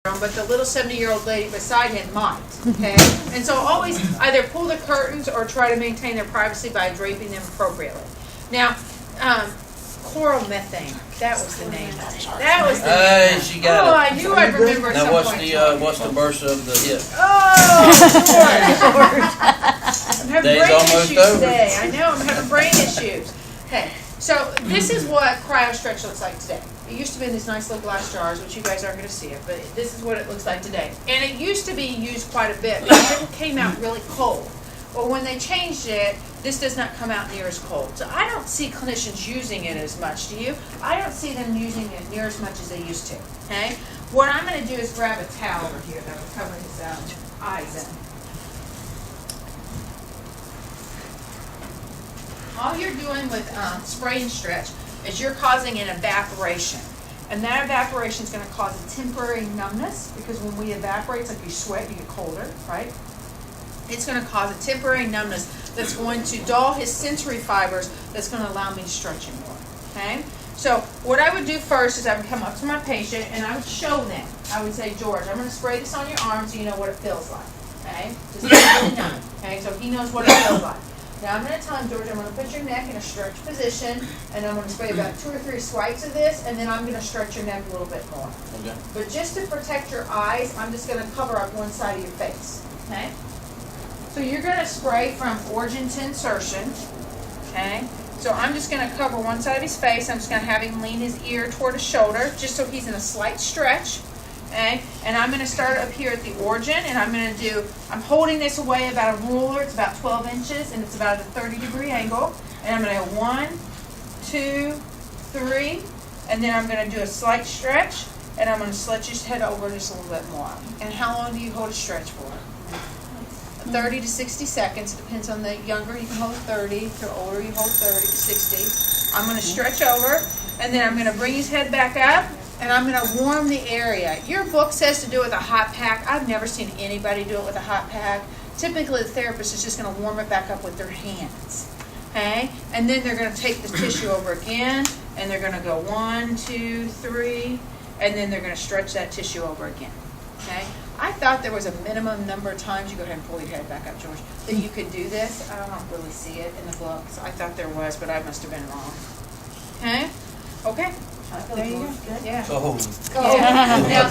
but the little 70-year-old lady beside him might, okay? And so always either pull the curtains or try to maintain their privacy by draping them appropriately. Now, chloromethane, that was the name. That was the name. Hey, she got it. I knew I'd remember at some Now point. what's the burst of the hip? Oh, George. I'm having Day's brain almost issues over. today. I know, I'm having brain issues. Okay, so this is what Cryostretch looks like today. It used to be in these nice little glass jars, which you guys aren't going to see it, but this is what it looks like today. And it used to be used quite a bit because it came out really cold. Well, when they changed it, this does not come out near as cold. So I don't see clinicians using it as much, do you? I don't see them using it near as much as they used to, okay? What I'm going to do is grab a towel over here that will cover his eyes in. All you're doing with spray and stretch is you're causing an evaporation. And that evaporation is going to cause a temporary numbness because when we evaporate, it's like you sweat, you get colder, right? It's going to cause a temporary numbness that's going to dull his sensory fibers that's going to allow me to stretch him more, okay? So what I would do first is I would come up to my patient and I would show them. I would say, George, I'm going to spray this on your arm so you know what it feels like, okay? Just really numb, okay? So he knows what it feels like. Now I'm going to tell him, George, I'm going to put your neck in a stretch position, and I'm going to spray about 2 or 3 swipes of this, and then I'm going to stretch your neck a little bit more. Okay. But just to protect your eyes, I'm just going to cover up one side of your face, okay? So you're going to spray from origin to insertion, okay? So I'm just going to cover one side of his face. I'm just going to have him lean his ear toward his shoulder, just so he's in a slight stretch. Okay, and I'm going to start up here at the origin, and I'm holding this away about a ruler. It's about 12 inches, and it's about a 30-degree angle. And I'm going to go 1, 2, 3, and then I'm going to do a slight stretch, and I'm going to stretch his head over just a little bit more. And how long do you hold a stretch for? 30 to 60 seconds. It depends on the younger, you can hold 30. The older, you hold 30 to 60. I'm going to stretch over, and then I'm going to bring his head back up, and I'm going to warm the area. Your book says to do it with a hot pack. I've never seen anybody do it with a hot pack. Typically, the therapist is just going to warm it back up with their hands. Okay? And then they're going to take the tissue over again, and they're going to go 1, 2, 3, and then they're going to stretch that tissue over again. Okay? I thought there was a minimum number of times, you go ahead and pull your head back up, George, that you could do this. I don't really see it in the book, so I thought there was, but I must have been wrong. Okay? Okay? There you go. Yeah. Cold. Yeah. Now,